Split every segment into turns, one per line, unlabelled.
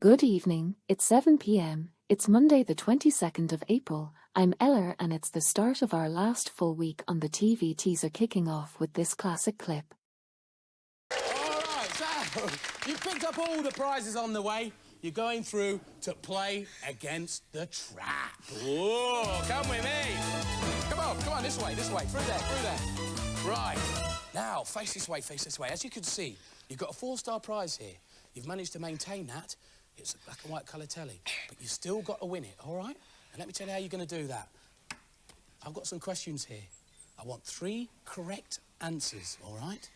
Good evening, it's 7 p.m, it's Monday the 22nd of April, I'm Eller and it's the start of our last full week on the TV teaser, kicking off with this classic clip.
Alright, so you've picked up all the prizes on the way. You're going through to play against the trap. Whoa, come with me. Come on, this way, through there. Right, now, face this way. As you can see, you've got a 4-star prize here. You've managed to maintain that. It's a black and white colour telly, but you've still got to win it, all right? And let me tell you how you're going to do that. I've got some questions here. I want 3 correct answers, all right?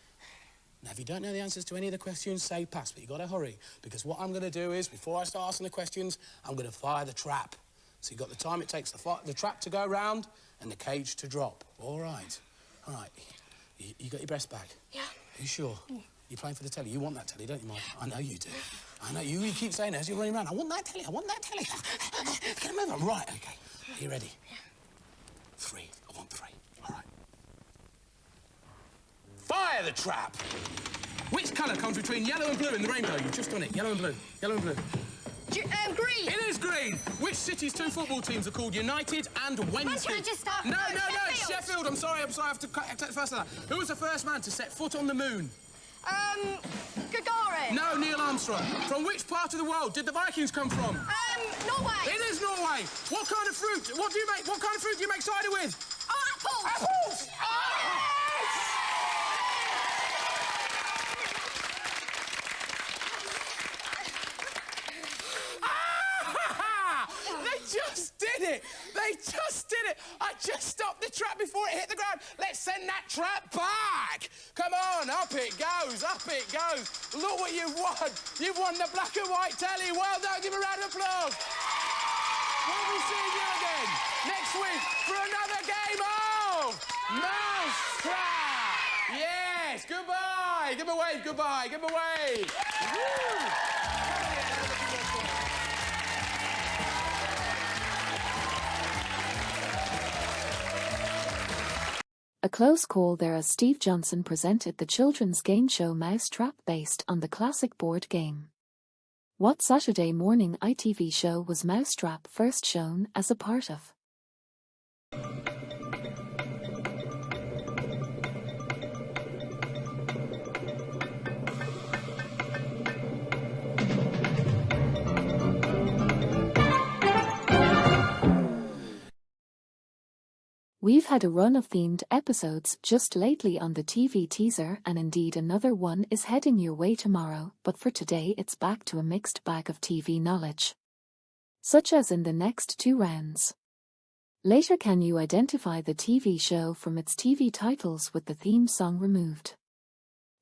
Now, if you don't know the answers to any of the questions, say pass, but you've got to hurry, because what I'm going to do is, before I start asking the questions, I'm going to fire the trap. So you've got the time it takes the trap to go round and the cage to drop, all right? All right, you got your breast back?
Yeah.
Are you sure? Mm. You're playing for the telly. You want that telly, don't you, Mike? I know you do. I know you keep saying it as you're running around. I want that telly. Get him over. Right, OK. Are you ready? Yeah. 3. I want 3. All right. Fire the trap. Which colour comes between yellow and blue in the rainbow? You've just done it. Yellow and blue.
Green.
It is green. Which city's 2 football teams are called United and Wednesday?
Manchester.
No, Sheffield. I'm sorry. I have to take the first of that. Who was the first man to set foot on the moon?
Gagarin.
No, Neil Armstrong. From which part of the world did the Vikings come from?
Norway.
It is Norway. What kind of fruit? What kind of fruit do you make cider with?
Oh, apples.
Apples! They just did it! I just stopped the trap before it hit the ground. Let's send that trap back! Come on, up it goes. Look what you've won. You've won the black and white telly. Well done, give a round of applause. We'll be seeing you again next week for another game of Mouse Trap. Yes, goodbye. Give a wave, goodbye. Give a wave. Woo.
A close call there as Steve Johnson presented the children's game show Mousetrap based on the classic board game. What Saturday morning ITV show was Mousetrap first shown as a part of? We've had a run of themed episodes just lately on the TV teaser, and indeed another one is heading your way tomorrow, but for today it's back to a mixed bag of TV knowledge. Such as in the next 2 rounds. Later, can you identify the TV show from its TV titles with the theme song removed?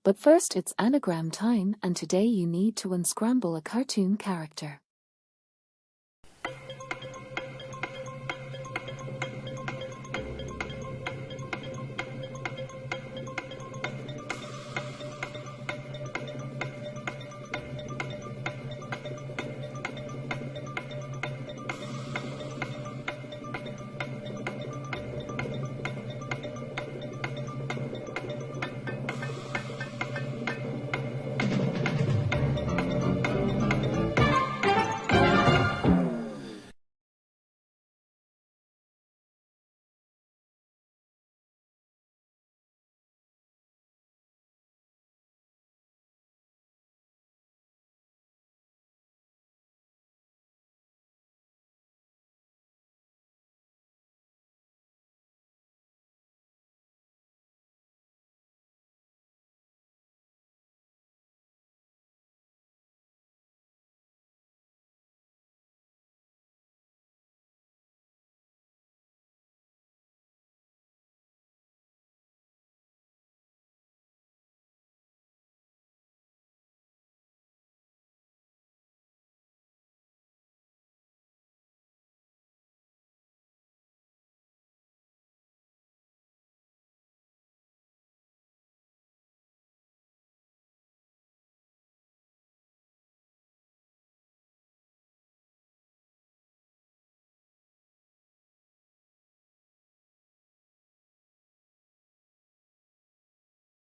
But first it's anagram time, and today you need to unscramble a cartoon character.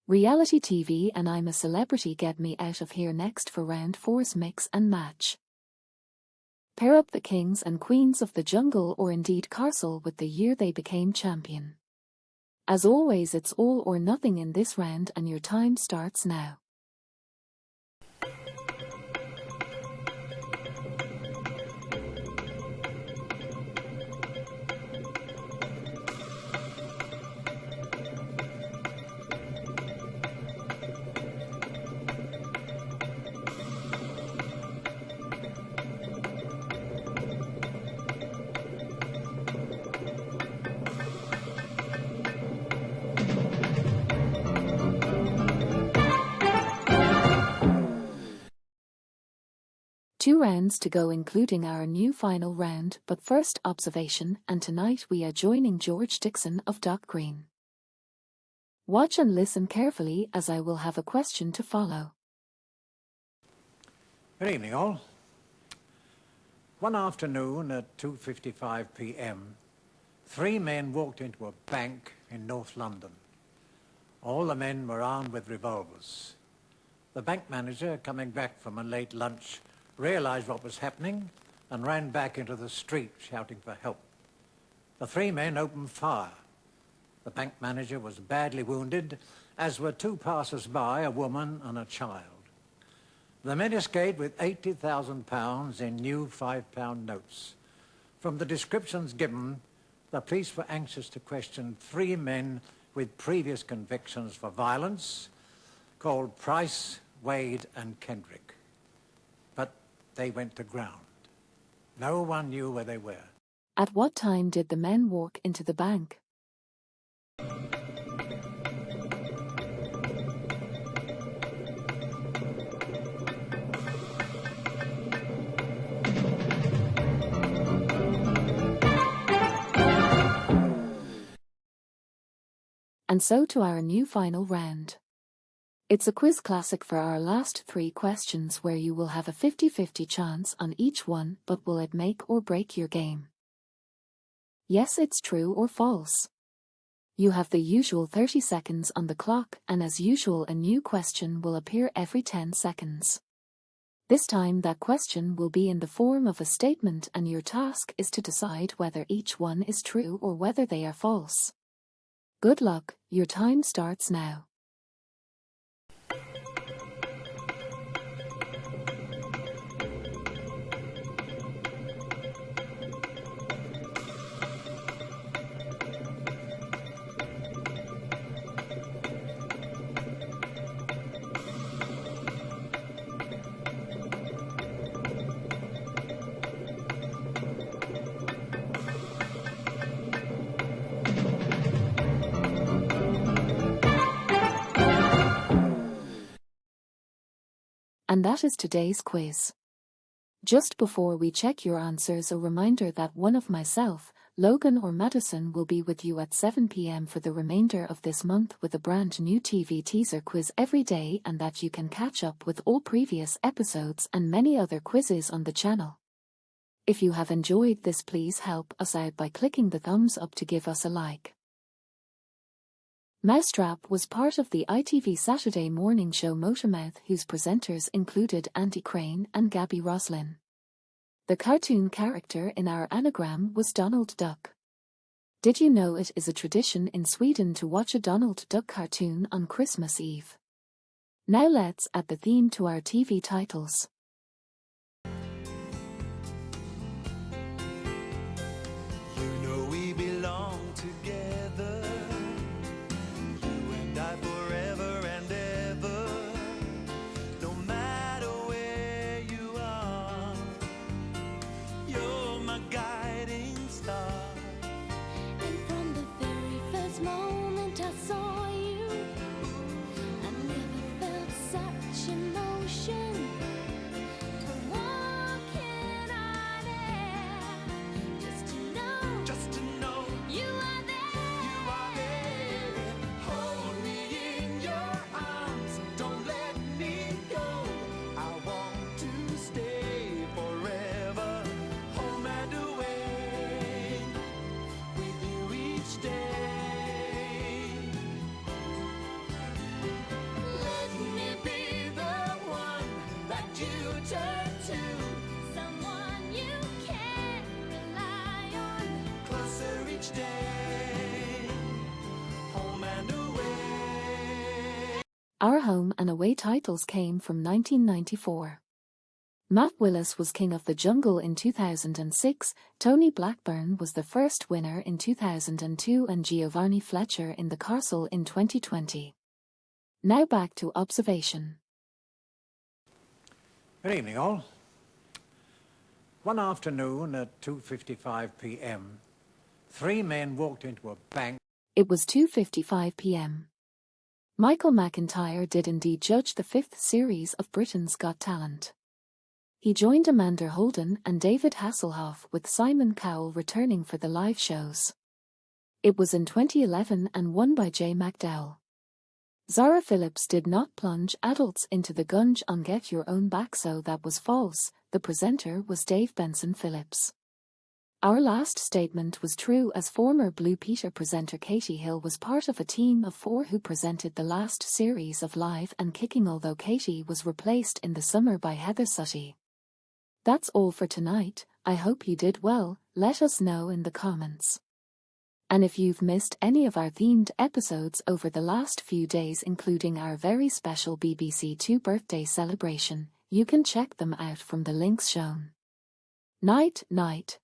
Reality TV and I'm a Celebrity get me out of here next for round 4's mix and match. Pair up the kings and queens of the jungle or indeed castle with the year they became champion. As always, it's all or nothing in this round and your time starts now. Two rounds to go, including our new final round, but first observation, and tonight we are joining George Dixon of Dock Green. Watch and listen carefully as I will have a question to follow.
Good evening, all. One afternoon at 2:55 p.m, 3 men walked into a bank in North London. All the men were armed with revolvers. The bank manager, coming back from a late lunch, realized what was happening and ran back into the street shouting for help. The 3 men opened fire. The bank manager was badly wounded, as were 2 passers-by, a woman and a child. The men escaped with £80,000 in new £5 notes. From the descriptions given, the police were anxious to question 3 men with previous convictions for violence, called Price, Wade and Kendrick. But they went to ground. No one knew where they were.
At what time did the men walk into the bank? And so to our new final round. It's a quiz classic for our last 3 questions where you will have a 50-50 chance on each one, but will it make or break your game? Yes, it's true or false. You have the usual 30 seconds on the clock, and as usual a new question will appear every 10 seconds. This time that question will be in the form of a statement, and your task is to decide whether each one is true or whether they are false. Good luck, your time starts now. And that is today's quiz. Just before we check your answers, a reminder that one of myself, Logan or Madison will be with you at 7 p.m. for the remainder of this month with a brand new TV teaser quiz every day, and that you can catch up with all previous episodes and many other quizzes on the channel. If you have enjoyed this, please help us out by clicking the thumbs up to give us a like. Mousetrap was part of the ITV Saturday morning show Motormouth, whose presenters included Andy Crane and Gabby Roslin. The cartoon character in our anagram was Donald Duck. Did you know it is a tradition in Sweden to watch a Donald Duck cartoon on Christmas Eve? Now let's add the theme to our TV titles.
You know we belong together, you and I forever and ever, no matter where you are, you're my guiding star.
And from the very first moment I saw you, I never felt such emotion.
Our home and away titles came from 1994. Matt Willis was King of the Jungle in 2006, Tony Blackburn was the first winner in 2002 and Giovanni Fletcher in the Castle in 2020. Now back to observation.
Good evening, all. One afternoon at 2:55 p.m., 3 men walked into a bank.
It was 2:55 p.m. Michael McIntyre did indeed judge the 5th series of Britain's Got Talent. He joined Amanda Holden and David Hasselhoff, with Simon Cowell returning for the live shows. It was in 2011 and won by Jay McDowell. Zara Phillips did not plunge adults into the gunge on Get Your Own Back, so that was false. The presenter was Dave Benson Phillips. Our last statement was true, as former Blue Peter presenter Katie Hill was part of a team of 4 who presented the last series of Live and Kicking, although Katie was replaced in the summer by Heather Suttie. That's all for tonight. I hope you did well. Let us know in the comments. And if you've missed any of our themed episodes over the last few days, including our very special BBC 2 birthday celebration, you can check them out from the links shown. Night, night.